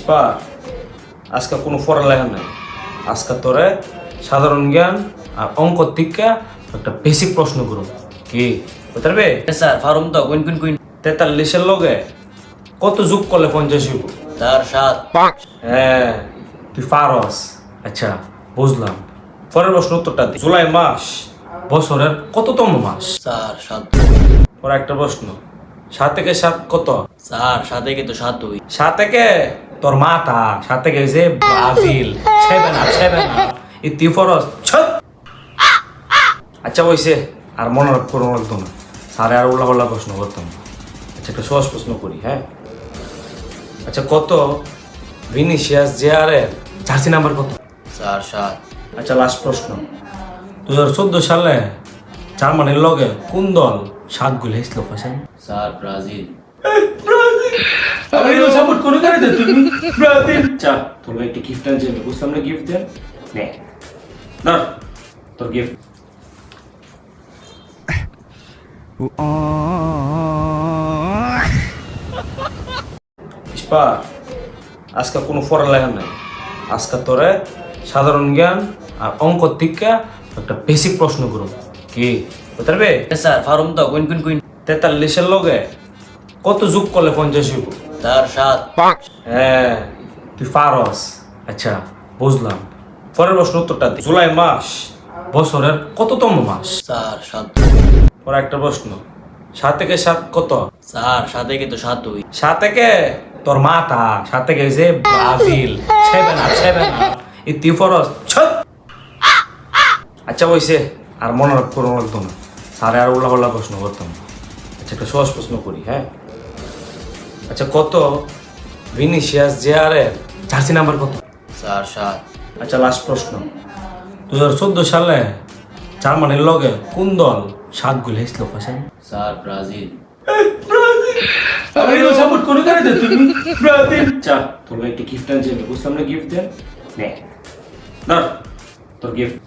পুষ্পা আজকে কোনো পড়ালেখা নাই। আজকে তোরে সাধারণ জ্ঞান আর অঙ্ক থেকে একটা বেসিক প্রশ্ন করো। কি বুঝতে পারবে? স্যার ফার্ম তো কুইন কুইন কুইন 43-এর লগে কত যোগ করলে 50 হইব? 4 7 হ্যাঁ, তুই পারস। আচ্ছা, বুঝলাম। পরের প্রশ্ন উত্তরটা দি। জুলাই মাস বছরের কততম মাস? 4 7 পরে একটা প্রশ্ন, 7 থেকে 7 কত? 4 7 থেকে তো 7 হই 7 থেকে তোর মাথা, 7 থেকে হইছে ব্রাজিল, 7 এই তুই ফরস ছট। আচ্ছা হইছে, আর মনে করো লাগতো না, স্যারে আর উল্লা প্রশ্ন করতাম না। আচ্ছা, একটা সহজ প্রশ্ন করি, হ্যাঁ? আচ্ছা, কত ভিনিসিয়াস জেআরের জার্সি নাম্বার কত? 4 7 আচ্ছা, লাস্ট প্রশ্ন, 2014 সালে জার্মানির লগে কোন দল 7 গোল হেসলো? ফাইসান 4 ব্রাজিল আমি সাপোর্ট করে করে দে তুমি ব্রাজিল। আচ্ছা, তোর একটা গিফট আনছি, আমি বুঝলাম না গিফট দেন। নে ধর তোর গিফট। পুষ্পা আজকে কোনো পড়ালেখা নাই। আজকে তোরে সাধারণ জ্ঞান আর অঙ্ক থেকে একটা বেসিক প্রশ্ন করো। কি বুঝতে পারবে? স্যার ফার্ম তো কুইন কুইন কুইন 43-এর লগে কত যোগ করলে 50 হইব? 4 7 হ্যাঁ, তুই পারস। আচ্ছা, বুঝলাম। পরের প্রশ্ন উত্তরটা দি। জুলাই মাস বছরের কততম মাস? 4 7 পরে একটা প্রশ্ন, 7 থেকে 7 কত? 4 7 থেকে তো 7 হই 7 থেকে তোর মাথা, 7 থেকে হইছে ব্রাজিল, 7 এই তুই ফরস ছট। আচ্ছা হইছে, আর মনে করো লাগতো না, স্যারে আর উল্লা প্রশ্ন করতাম না। আচ্ছা, একটা সহজ প্রশ্ন করি, হ্যাঁ? আচ্ছা, কত ভিনিসিয়াস জেআরের জার্সি নাম্বার কত? 4 7 আচ্ছা, লাস্ট প্রশ্ন, 2014 সালে জার্মানির লগে কোন দল 7 গোল হেসলো? ফাইসান 4 ব্রাজিল আমি সাপোর্ট করে করে দে তুমি ব্রাজিল। আচ্ছা, তোর একটা গিফট আনছি, আমি বুঝলাম না গিফট দেন। নে ধর তোর গিফট।